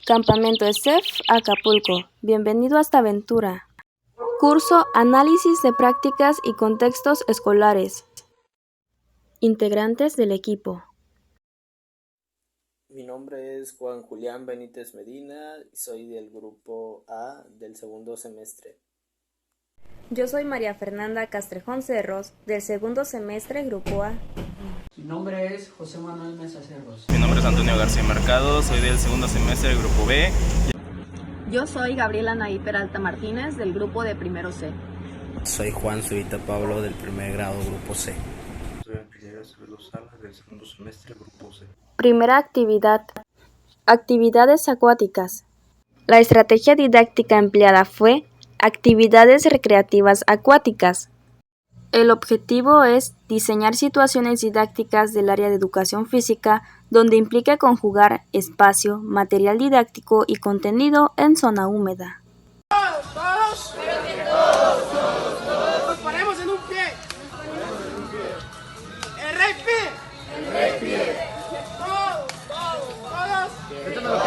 Campamento ESEF Acapulco. Bienvenido a esta aventura. Curso Análisis de prácticas y contextos escolares. Integrantes del equipo. Mi nombre es Juan Julián Benítez Medina y soy del grupo A del segundo semestre. Yo soy María Fernanda Castrejón Cerros, del segundo semestre, grupo A. Mi nombre es José Manuel Mesa Cerros. Mi nombre es Antonio García Mercado, soy del segundo semestre del grupo B. Yo soy Gabriela Naí Peralta Martínez, del grupo de primero C. Soy Juan Zurita Pablo, del primer grado, grupo C. Soy Ángel Acevedo Salas, del segundo semestre, grupo C. Primera actividad. Actividades acuáticas. La estrategia didáctica empleada fue actividades recreativas acuáticas. El objetivo es diseñar situaciones didácticas del área de educación física donde implique conjugar espacio, material didáctico y contenido en zona húmeda. ¿Todos? Nos paremos en un pie. El rey pie. Todos. Pero que todos.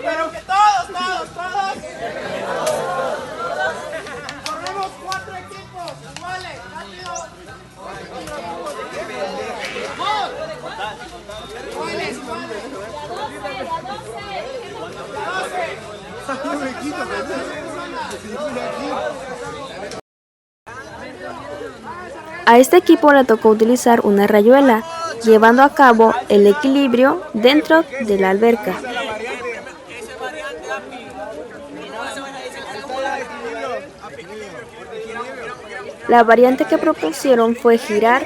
Pero que todos. Formemos 4 equipos iguales, rápido. Iguales. A este equipo le tocó utilizar una rayuela, llevando a cabo el equilibrio dentro de la alberca. La variante que propusieron fue girar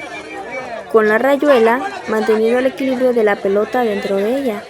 con la rayuela, manteniendo el equilibrio de la pelota dentro de ella.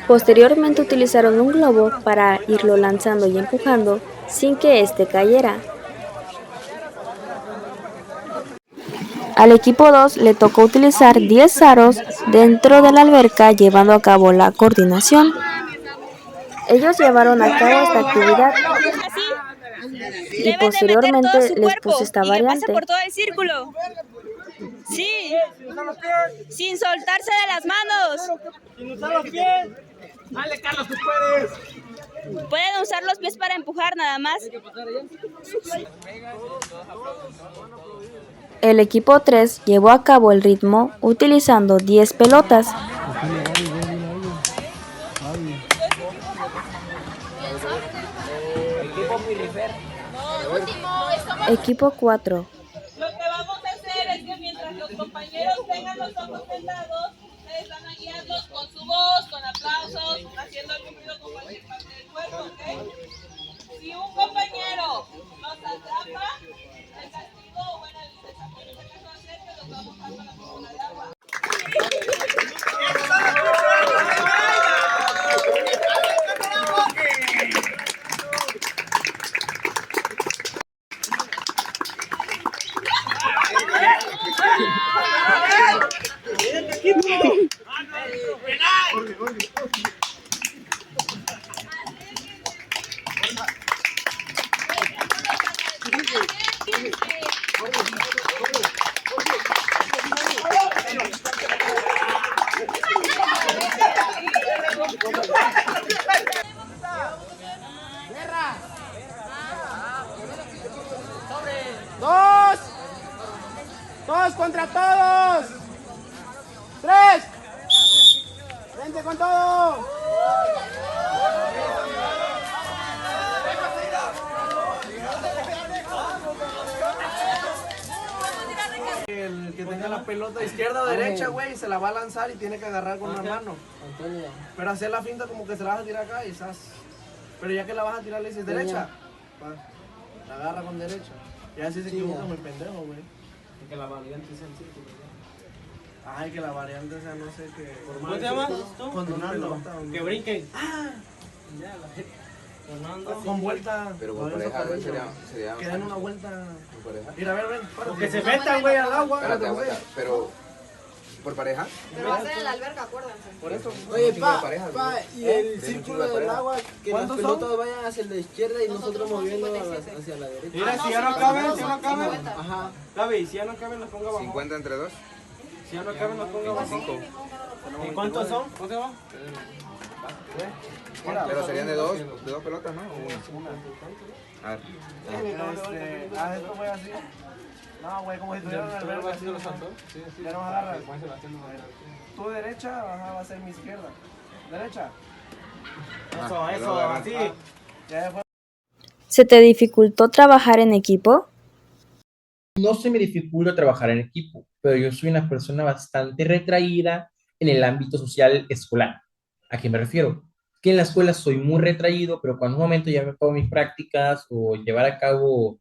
Posteriormente utilizaron un globo para irlo lanzando y empujando sin que éste cayera. Al equipo 2 le tocó utilizar 10 aros dentro de la alberca, llevando a cabo la coordinación. Ellos llevaron a cabo esta actividad y posteriormente les puse esta variante. Por todo el círculo. Sí, sin soltarse de las manos. Sin usar los pies. Dale, Carlos, tú puedes. Pueden usar los pies para empujar nada más. El equipo 3 llevó a cabo el ritmo utilizando 10 pelotas. Equipo 4. Lo que vamos a hacer es que mientras los compañeros tengan los ojos vendados, ustedes van a guiarlos con su voz, con aplausos, haciendo el ruido con cualquier parte del cuerpo, ¿ok? Si un compañero nos atrapa, el castigo, bueno, el desafío que se va a hacer, que los vamos a dar con la piscina de agua. Todos contra todos. 3. Vente con todo. El que tenga la pelota izquierda o derecha, güey, se la va a lanzar y tiene que agarrar con una mano. Pero hacer la finta como que se la vas a tirar acá y estás. Pero ya que la vas a tirar le dices derecha. La agarra con derecha. Y así se equivoca muy pendejo, güey. Que la variante es el círculo. Ay, que la variante sea no sé qué. ¿Cómo te llamas tú? Con Donaldo. Que brinquen. Con vuelta. Pero por pareja sería Que den una vuelta. por pareja. Mira, a ver, ven. O que se metan, güey, al agua. Espérate, aguanta. Pero por pareja. Pero va a ser en la alberca, acuérdense. Por eso. Oye, pareja, y el Tiene un círculo chingo de del pareja. agua, que las ¿Cuántos pelotas vayan hacia la izquierda y nosotros moviendo hacia la derecha. Mira, si ya no caben, Ajá. Gaby, si ya no caben, los ponga abajo. 50 entre 2. Si ya no caben, los ponga abajo. ¿Y cuántos son? ¿Cómo se va? Pero serían de dos pelotas, ¿no? Una. A ver. Esto fue así. No, güey, como si tuvieran la alberca. Así, ya nos agarras. Tu derecha va a ser mi izquierda. ¿Derecha? Eso, así. Ya fue. ¿Se te dificultó trabajar en equipo? No se me dificulta trabajar en equipo, pero yo soy una persona bastante retraída en el ámbito social escolar. ¿A qué me refiero? Que en la escuela soy muy retraído, pero cuando un momento ya me acabo mis prácticas o llevar a cabo,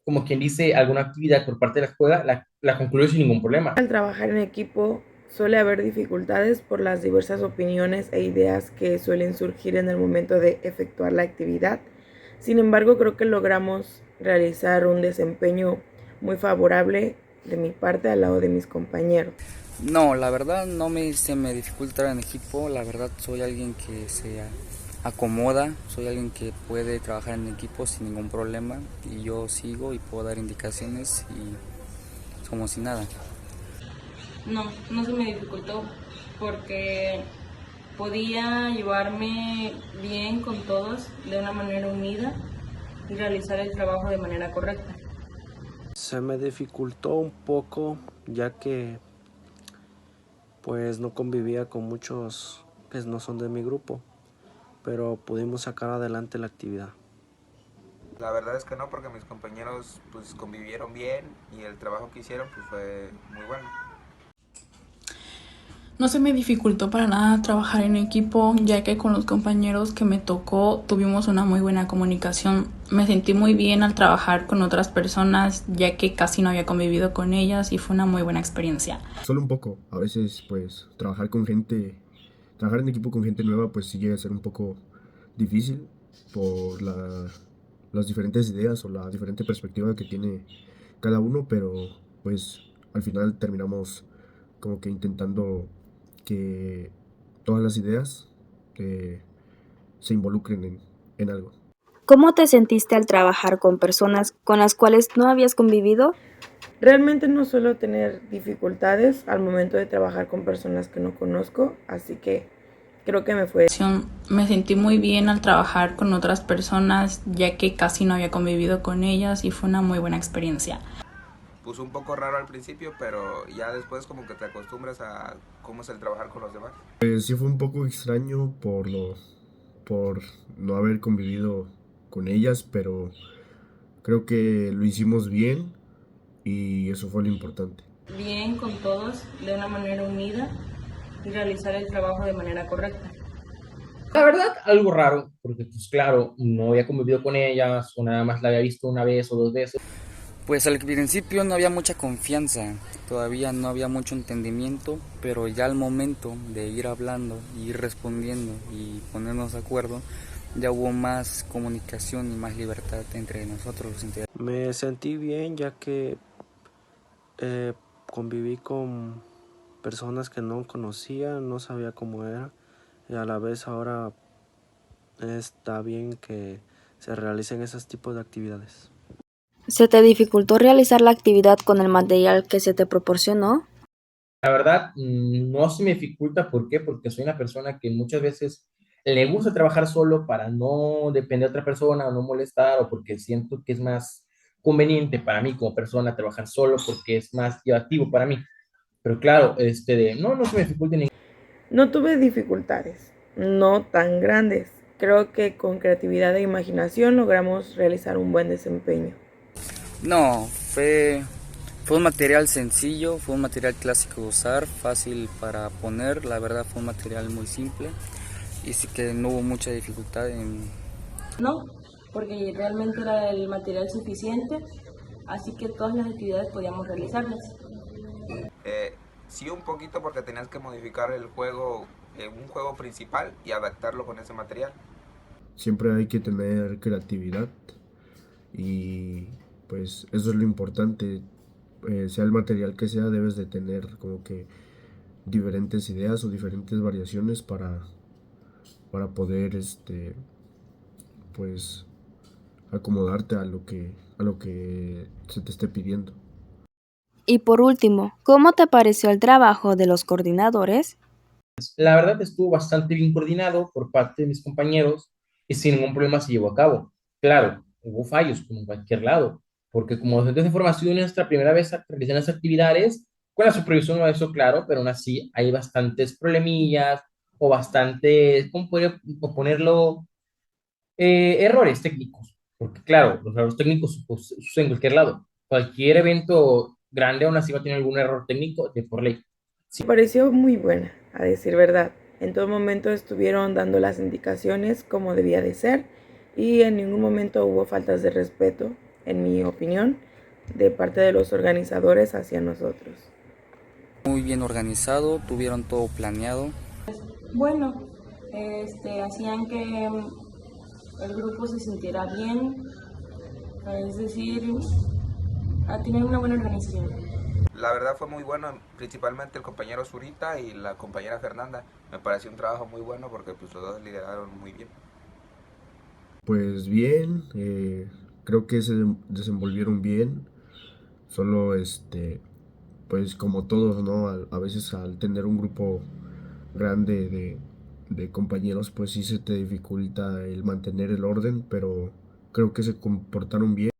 como quien dice, alguna actividad por parte de la escuela, la concluyo sin ningún problema. Al trabajar en equipo suele haber dificultades por las diversas opiniones e ideas que suelen surgir en el momento de efectuar la actividad. Sin embargo, creo que logramos realizar un desempeño muy favorable de mi parte al lado de mis compañeros. No, la verdad se me dificulta trabajar en equipo, la verdad soy alguien que se acomoda, soy alguien que puede trabajar en equipo sin ningún problema y yo sigo y puedo dar indicaciones y como si nada. No se me dificultó porque podía llevarme bien con todos de una manera unida y realizar el trabajo de manera correcta. Se me dificultó un poco ya que pues no convivía con muchos que no son de mi grupo, pero pudimos sacar adelante la actividad. La verdad es que no, porque mis compañeros pues convivieron bien y el trabajo que hicieron pues fue muy bueno. No se me dificultó para nada trabajar en equipo, ya que con los compañeros que me tocó tuvimos una muy buena comunicación. Me sentí muy bien al trabajar con otras personas, ya que casi no había convivido con ellas y fue una muy buena experiencia. Solo un poco. A veces, pues, trabajar en equipo con gente nueva, pues sí llega a ser un poco difícil por las diferentes ideas o la diferente perspectiva que tiene cada uno, pero pues al final terminamos como que intentando que todas las ideas se involucren en algo. ¿Cómo te sentiste al trabajar con personas con las cuales no habías convivido? Realmente no suelo tener dificultades al momento de trabajar con personas que no conozco, así que creo que me fue. Me sentí muy bien al trabajar con otras personas, ya que casi no había convivido con ellas y fue una muy buena experiencia. Puso un poco raro al principio, pero ya después como que te acostumbras a cómo es el trabajar con los demás. Sí fue un poco extraño por no haber convivido con ellas, pero creo que lo hicimos bien y eso fue lo importante. Bien con todos de una manera unida y realizar el trabajo de manera correcta. La verdad, algo raro, porque pues claro, no había convivido con ellas o nada más la había visto una vez o dos veces. Pues al principio no había mucha confianza, todavía no había mucho entendimiento, pero ya al momento de ir hablando, ir respondiendo y ponernos de acuerdo, ya hubo más comunicación y más libertad entre nosotros los integrantes. Me sentí bien ya que conviví con personas que no conocía, no sabía cómo era y a la vez ahora está bien que se realicen esos tipos de actividades. ¿Se te dificultó realizar la actividad con el material que se te proporcionó? La verdad, no se me dificulta. ¿Por qué? Porque soy una persona que muchas veces le gusta trabajar solo para no depender de otra persona o no molestar, o porque siento que es más conveniente para mí como persona trabajar solo porque es más llevativo para mí. Pero claro, no se me dificulta ni. No tuve dificultades, no tan grandes. Creo que con creatividad e imaginación logramos realizar un buen desempeño. No, fue un material sencillo, fue un material clásico de usar, fácil para poner, la verdad fue un material muy simple y sí que no hubo mucha dificultad en. No, porque realmente era el material suficiente, así que todas las actividades podíamos realizarlas. Sí, un poquito porque tenías que modificar el juego, un juego principal y adaptarlo con ese material. Siempre hay que tener creatividad y pues eso es lo importante. Sea el material que sea, debes de tener como que diferentes ideas o diferentes variaciones para poder pues acomodarte a lo que se te esté pidiendo. Y por último, ¿cómo te pareció el trabajo de los coordinadores? La verdad estuvo bastante bien coordinado por parte de mis compañeros y sin ningún problema se llevó a cabo. Claro, hubo fallos como en cualquier lado, porque como docentes de formación es nuestra primera vez realizando las actividades, con la supervisión no eso claro, pero aún así hay bastantes problemillas o bastantes, ¿cómo podría ponerlo? Errores técnicos, porque claro, los errores técnicos pues, suceden en cualquier lado. Cualquier evento grande aún así va a tener algún error técnico de por ley. Me pareció muy buena, a decir verdad. En todo momento estuvieron dando las indicaciones como debía de ser y en ningún momento hubo faltas de respeto, en mi opinión, de parte de los organizadores hacia nosotros. Muy bien organizado, tuvieron todo planeado. Bueno, hacían que el grupo se sintiera bien, es decir, a tener una buena organización. La verdad fue muy bueno, principalmente el compañero Zurita y la compañera Fernanda. Me pareció un trabajo muy bueno porque pues los dos lideraron muy bien. Pues bien, creo que se desenvolvieron bien, solo pues como todos, ¿no? A veces al tener un grupo grande de compañeros, pues sí se te dificulta el mantener el orden, pero creo que se comportaron bien.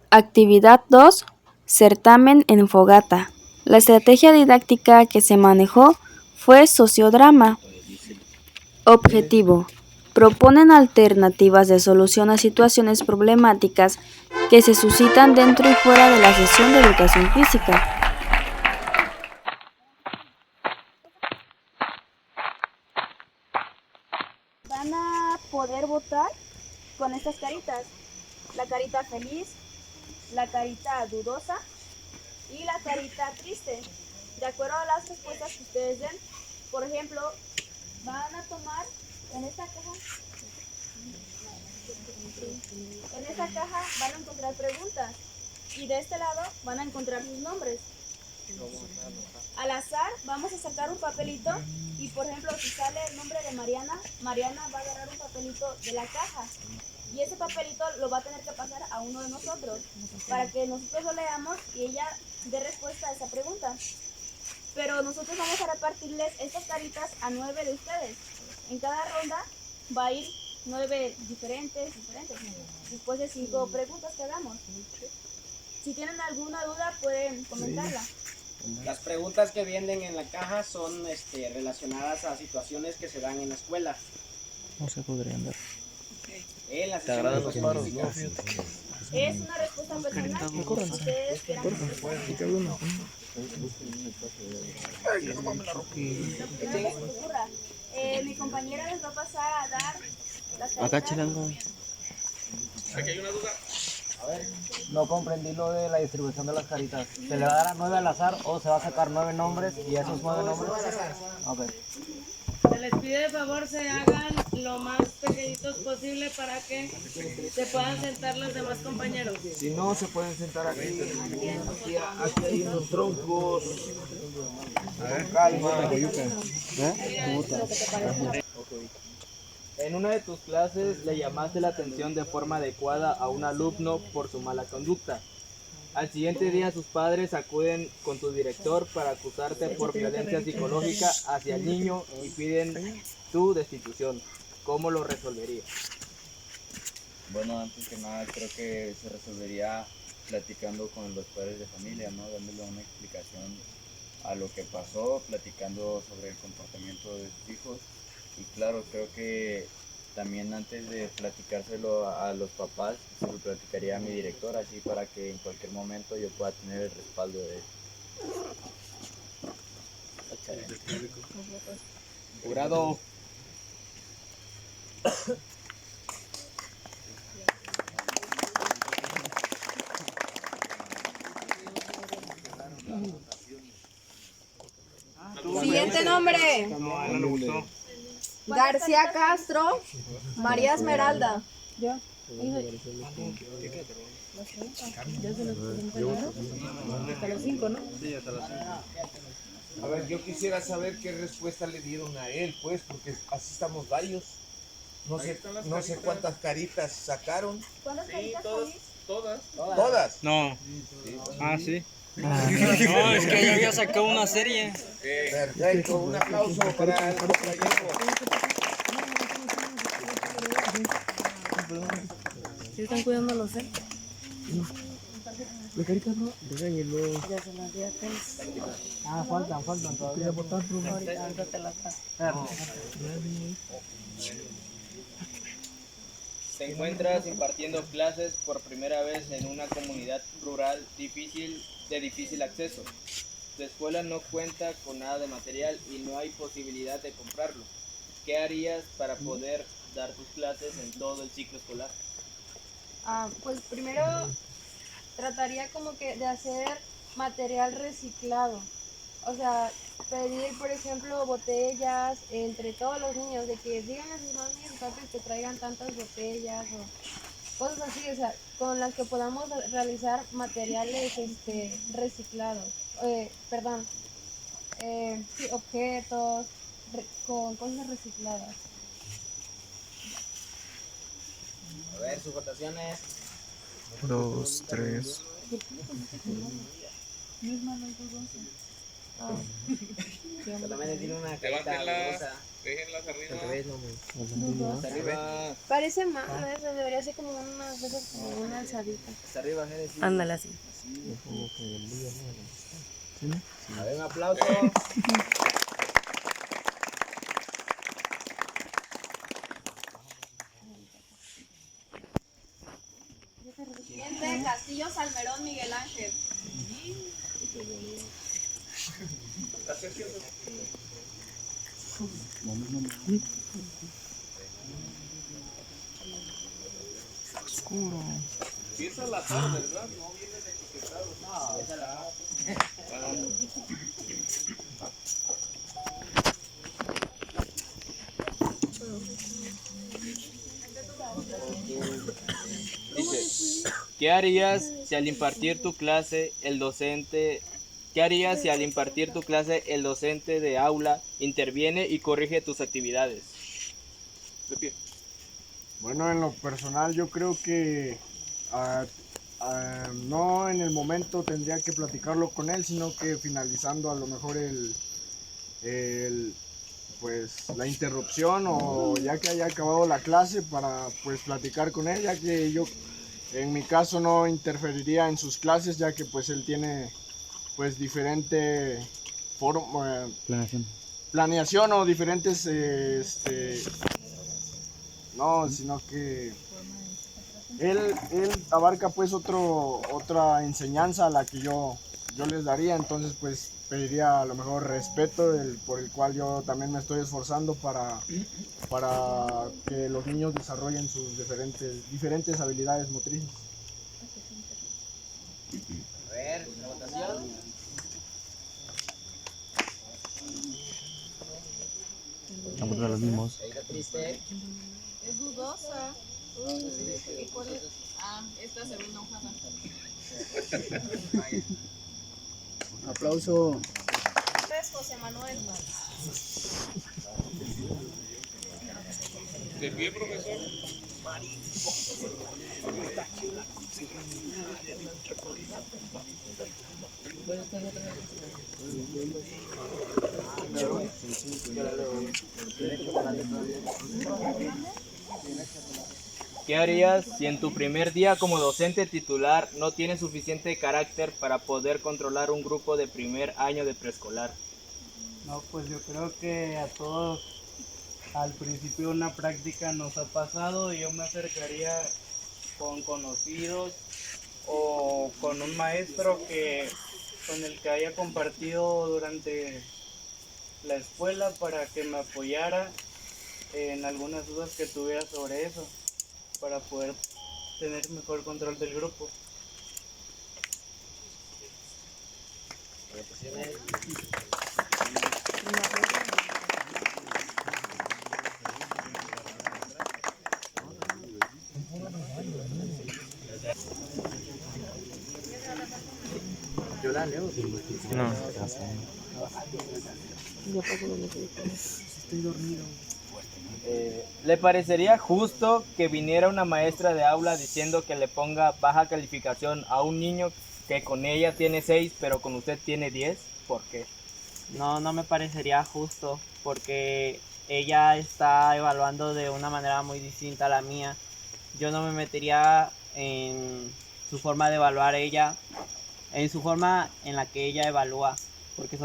Actividad 2. Certamen en fogata. La estrategia didáctica que se manejó fue sociodrama. Objetivo. Proponen alternativas de solución a situaciones problemáticas que se suscitan dentro y fuera de la sesión de educación física. Van a poder votar con estas caritas. La carita feliz, la carita dudosa y la carita triste. De acuerdo a las respuestas que ustedes den, por ejemplo, van a tomar en esta caja van a encontrar preguntas y de este lado van a encontrar sus nombres. Al azar vamos a sacar un papelito y por ejemplo si sale el nombre de Mariana, Mariana va a agarrar un papelito de la caja y ese papelito lo va a tener que pasar a uno de nosotros para que nosotros lo leamos y ella dé respuesta a esa pregunta. Pero nosotros vamos a repartirles estas caritas a 9 de ustedes. En cada ronda va a ir 9 diferentes, después de 5 preguntas que hagamos. Si tienen alguna duda pueden comentarla. Las preguntas que vienen en la caja son relacionadas a situaciones que se dan en la escuela. No se podrían dar. En las ¿Te agradan los paros? Es una respuesta personal. Ustedes quieran mi compañera les va a pasar a dar las caritas. Acá chilango. Aquí hay una duda. A ver, no comprendí lo de la distribución de las caritas. ¿Se le va a dar a 9 al azar o se va a sacar 9 nombres y esos 9 nombres? Okay. Se les pide de favor se hagan lo más pequeñitos posible para que se puedan sentar los demás compañeros. Si no, se pueden sentar aquí. Aquí hay unos troncos. Con calma. En una de tus clases le llamaste la atención de forma adecuada a un alumno por su mala conducta. Al siguiente día sus padres acuden con tu director para acusarte por violencia psicológica hacia el niño y piden tu destitución. ¿Cómo lo resolverías? Bueno, antes que nada creo que se resolvería platicando con los padres de familia, ¿no? Dándole una explicación a lo que pasó, platicando sobre el comportamiento de sus hijos. Y claro, creo que también antes de platicárselo a los papás, se lo platicaría a mi director, así para que en cualquier momento yo pueda tener el respaldo de él. Jurado. José. No, a él no le gustó. García Castro. María Esmeralda. Yo. Hasta las 5, ¿no? Sí, hasta las 5. A ver, yo quisiera saber qué respuesta le dieron a él, pues, porque así estamos varios. No sé cuántas caritas sacaron. ¿Cuántas caritas Todas. ¿Todas? No. Ah, sí. No, es que yo había sacado una serie. Perfecto, un aplauso para el compañero. ¿Sí están cuidando los él? La carita, bro. Regáñelo. Ya se las di a Ken. Faltan todavía. Votar, bro. Ahorita te las paso. Te encuentras impartiendo clases por primera vez en una comunidad rural de difícil acceso. Tu escuela no cuenta con nada de material y no hay posibilidad de comprarlo. ¿Qué harías para poder dar tus clases en todo el ciclo escolar? Pues primero trataría como que de hacer material reciclado. O sea, pedir, por ejemplo, botellas entre todos los niños, de que digan a sus mami y sus papis que traigan tantas botellas o cosas así, o sea, con las que podamos realizar materiales reciclados. Sí, objetos con cosas recicladas. A ver, sus votaciones. 2, 3. No es malo el 12. Solamente tiene una carita dudosa. Déjenlas arriba. Parece malo eso, debería ser como una cosa, como una alzadita. Hasta arriba, Génesis. Ándale así. A ver, un aplauso. Siguiente, Castillo Salmerón Miguel Ángel. Oscuro. Sí, esa es la tarde, ¿verdad? No vienen etiquetados. No, esa es la Dice, ¿qué harías si al impartir tu clase el docente de aula interviene y corrige tus actividades? Bueno, en lo personal yo creo que no en el momento tendría que platicarlo con él, sino que finalizando a lo mejor pues la interrupción o ya que haya acabado la clase para pues platicar con él, ya que yo en mi caso no interferiría en sus clases, ya que pues él tiene pues diferente planeación o diferentes no, sino que él abarca pues otra enseñanza a la que yo les daría, entonces pues pediría a lo mejor respeto por el cual yo también me estoy esforzando para que los niños desarrollen sus diferentes habilidades motrices. A ver, la votación. Vamos a los mismos. Ahí está triste. Es dudosa. ¿Y cuál es? Esta segunda hojada. Aplauso. José Manuel. ¿De pie, profesor? ¿Qué harías si en tu primer día como docente titular no tienes suficiente carácter para poder controlar un grupo de primer año de preescolar? No, pues yo creo que a todos al principio una práctica nos ha pasado y yo me acercaría con conocidos o con un maestro con el que haya compartido durante la escuela para que me apoyara en algunas dudas que tuviera sobre eso, para poder tener mejor control del grupo. No. Estoy dormido. ¿Le parecería justo que viniera una maestra de aula diciendo que le ponga baja calificación a un niño que con ella tiene 6 pero con usted tiene 10? ¿Por qué? No, no me parecería justo porque ella está evaluando de una manera muy distinta a la mía. Yo no me metería en su forma de evaluar ella, en su forma en la que ella evalúa, porque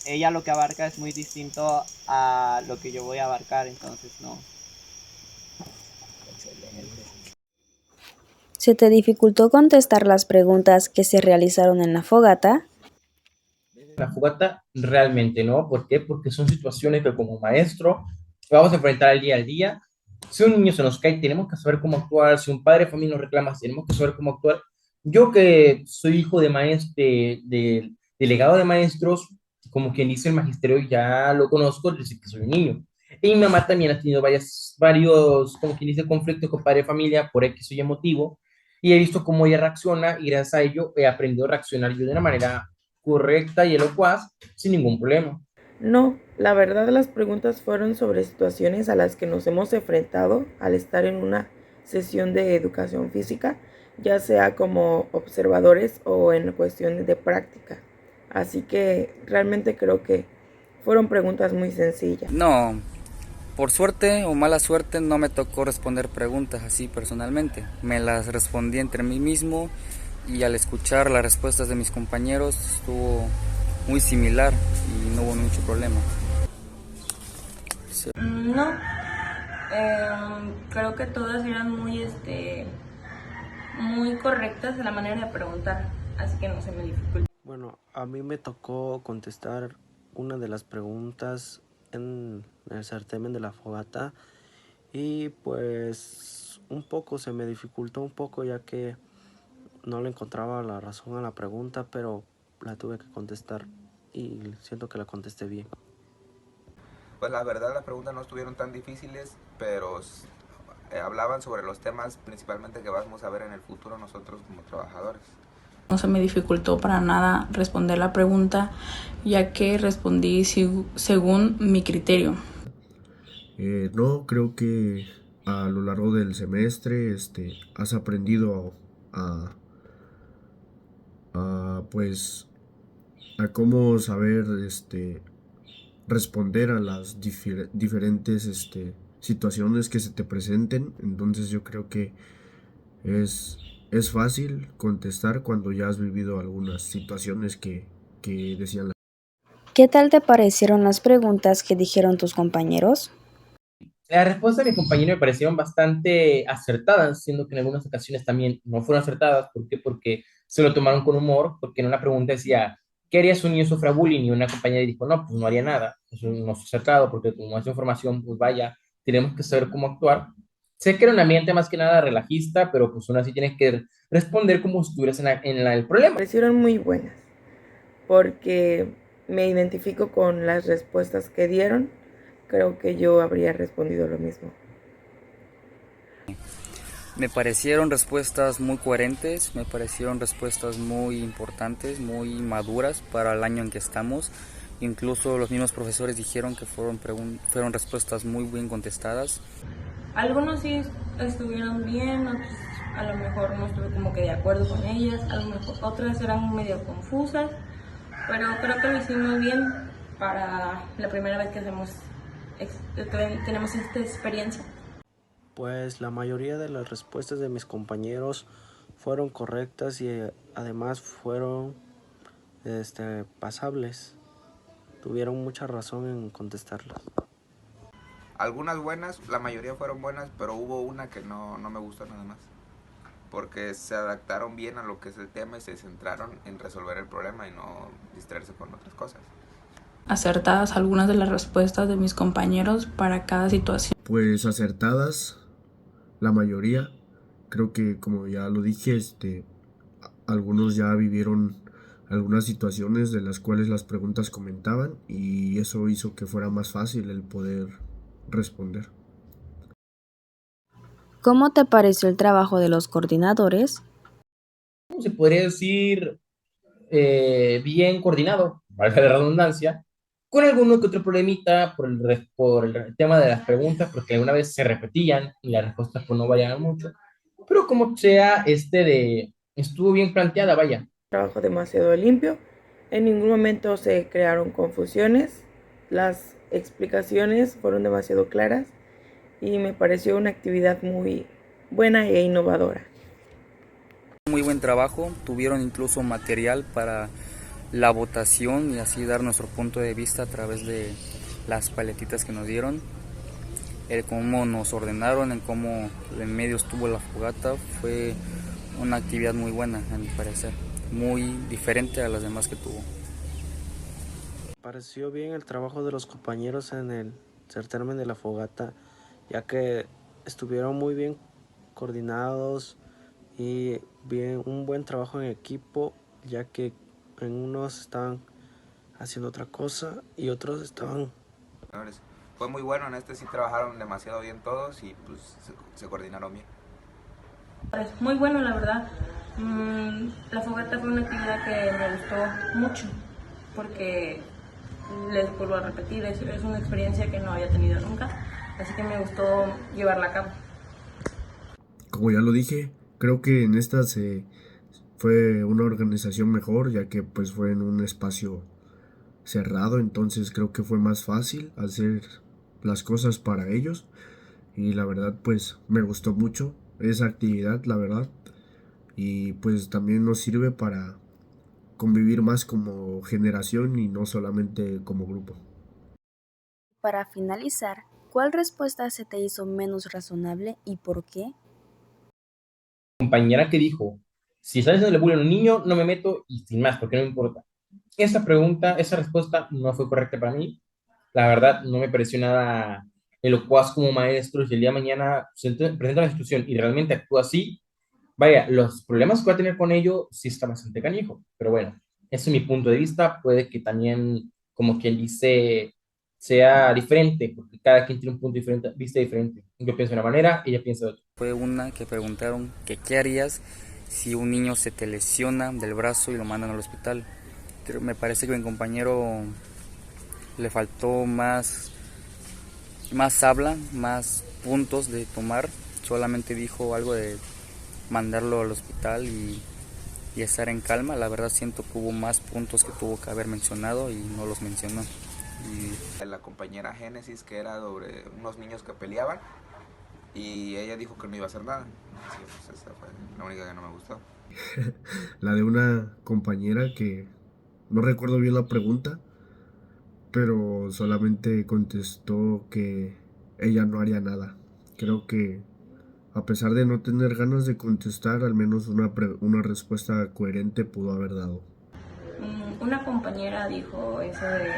ella lo que abarca es muy distinto a lo que yo voy a abarcar, entonces no. ¿Se te dificultó contestar las preguntas que se realizaron en la fogata? La fogata realmente no. ¿Por qué? Porque son situaciones que como maestro vamos a enfrentar al día. Si un niño se nos cae, tenemos que saber cómo actuar. Si un padre de familia nos reclama, tenemos que saber cómo actuar. Yo que soy hijo de maestro, de delegado de maestros, como quien dice el magisterio, ya lo conozco, desde que soy un niño. Y mi mamá también ha tenido varios, como quien dice, conflictos con padre de familia por X o Y motivo. Y he visto cómo ella reacciona y gracias a ello he aprendido a reaccionar yo de una manera correcta y elocuaz sin ningún problema. No, la verdad las preguntas fueron sobre situaciones a las que nos hemos enfrentado al estar en una sesión de educación física, ya sea como observadores o en cuestiones de práctica. Así que realmente creo que fueron preguntas muy sencillas. No, por suerte o mala suerte no me tocó responder preguntas así personalmente. Me las respondí entre mí mismo y al escuchar las respuestas de mis compañeros estuvo muy similar y no hubo mucho problema. Sí. No, creo que todas eran muy correctas en la manera de preguntar, así que no se me dificultó. Bueno, a mí me tocó contestar una de las preguntas en el certamen de la fogata y pues un poco se me dificultó un poco ya que no le encontraba la razón a la pregunta, pero la tuve que contestar y siento que la contesté bien. Pues la verdad las preguntas no estuvieron tan difíciles, pero hablaban sobre los temas principalmente que vamos a ver en el futuro nosotros como trabajadores. No se me dificultó para nada responder la pregunta, ya que respondí según mi criterio. No, creo que a lo largo del semestre has aprendido pues a cómo saber responder a las diferentes situaciones que se te presenten. Entonces yo creo que es fácil contestar cuando ya has vivido algunas situaciones que decían. ¿Qué tal te parecieron las preguntas que dijeron tus compañeros? Las respuestas de mi compañero me parecieron bastante acertadas, siendo que en algunas ocasiones también no fueron acertadas. ¿Por qué? Porque se lo tomaron con humor, porque en una pregunta decía, ¿qué haría si un niño sufra bullying? Y una compañera dijo, no, pues no haría nada. Eso no es acertado, porque como es información, pues vaya, tenemos que saber cómo actuar. Sé que era un ambiente más que nada relajista, pero pues aún así tienes que responder como si estuvieras el problema. Me parecieron muy buenas, porque me identifico con las respuestas que dieron. Creo que yo habría respondido lo mismo. Me parecieron respuestas muy coherentes, me parecieron respuestas muy importantes, muy maduras para el año en que estamos. Incluso los mismos profesores dijeron que fueron respuestas muy bien contestadas. Algunos sí estuvieron bien, otros a lo mejor no estuve como que de acuerdo con ellas, a lo mejor otras eran medio confusas, pero creo que lo hicimos bien para la primera vez que tenemos esta experiencia. Pues la mayoría de las respuestas de mis compañeros fueron correctas y además fueron pasables. Tuvieron mucha razón en contestarlas. Algunas buenas, la mayoría fueron buenas, pero hubo una que no me gustó nada más. Porque se adaptaron bien a lo que es el tema y se centraron en resolver el problema y no distraerse con otras cosas. Acertadas algunas de las respuestas de mis compañeros para cada situación. Pues acertadas, la mayoría. Creo que como ya lo dije, algunos ya vivieron algunas situaciones de las cuales las preguntas comentaban y eso hizo que fuera más fácil el poder responder. ¿Cómo te pareció el trabajo de los coordinadores? ¿Cómo se podría decir? bien coordinado, valga la redundancia, con alguno que otro problemita por el tema de las preguntas, porque alguna vez se repetían y las respuestas pues no variaban mucho, pero como sea, estuvo bien planteada, vaya. Trabajo demasiado limpio, en ningún momento se crearon confusiones, las explicaciones fueron demasiado claras y me pareció una actividad muy buena e innovadora. Muy buen trabajo, tuvieron incluso material para la votación y así dar nuestro punto de vista a través de las paletitas que nos dieron, el cómo nos ordenaron, en cómo en medio estuvo la fogata, fue una actividad muy buena a mi parecer, muy diferente a las demás que tuvo. Pareció bien el trabajo de los compañeros en el certamen de la fogata, ya que estuvieron muy bien coordinados y un buen trabajo en equipo, ya que en unos estaban haciendo otra cosa y otros estaban... Fue muy bueno, en este sí trabajaron demasiado bien todos y pues se coordinaron bien. Muy bueno, la verdad. La fogata fue una actividad que me gustó mucho porque, les vuelvo a repetir, es una experiencia que no había tenido nunca, así que me gustó llevarla a cabo. Como ya lo dije, creo que en esta fue una organización mejor, ya que pues fue en un espacio cerrado, entonces creo que fue más fácil hacer las cosas para ellos y la verdad pues me gustó mucho esa actividad, la verdad, y pues también nos sirve para convivir más como generación y no solamente como grupo. Para finalizar, ¿cuál respuesta se te hizo menos razonable y por qué? Compañera que dijo, si estás haciendo bullying a un niño, no me meto y sin más, porque no me importa. Esa respuesta no fue correcta para mí. La verdad, no me pareció nada elocuaz como maestro. Si el día de mañana presenta una institución y realmente actúa así, vaya, los problemas que va a tener con ello sí está bastante canijo. Pero bueno, ese es mi punto de vista. Puede que también, como quien dice, sea diferente, porque cada quien tiene un punto de vista diferente. Yo pienso de una manera, ella piensa de otra. Fue una que preguntaron que qué harías si un niño se te lesiona del brazo y lo mandan al hospital. Me parece que mi compañero le faltó más habla, más puntos de tomar. Solamente dijo algo de mandarlo al hospital y estar en calma. La verdad siento que hubo más puntos que tuvo que haber mencionado y no los mencionó. Y la compañera Génesis, que era sobre unos niños que peleaban, y ella dijo que no iba a hacer nada. Así, pues esa fue la única que no me gustó. La de una compañera que no recuerdo bien la pregunta, pero solamente contestó que ella no haría nada. Creo que a pesar de no tener ganas de contestar, al menos una respuesta coherente pudo haber dado. Una compañera dijo eso de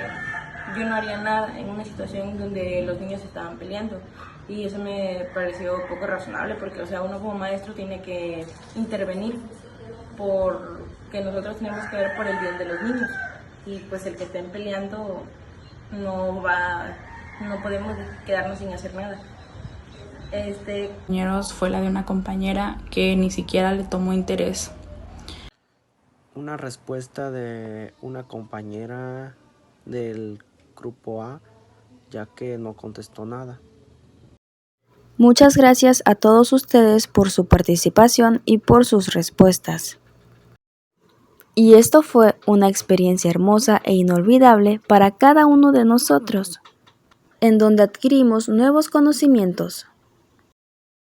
yo no haría nada en una situación donde los niños estaban peleando y eso me pareció poco razonable porque, o sea, uno como maestro tiene que intervenir porque nosotros tenemos que ver por el bien de los niños y pues el que estén peleando no podemos quedarnos sin hacer nada. Compañeros, fue la de una compañera que ni siquiera le tomó interés. Una respuesta de una compañera del grupo A, ya que no contestó nada. Muchas gracias a todos ustedes por su participación y por sus respuestas. Y esto fue una experiencia hermosa e inolvidable para cada uno de nosotros, en donde adquirimos nuevos conocimientos.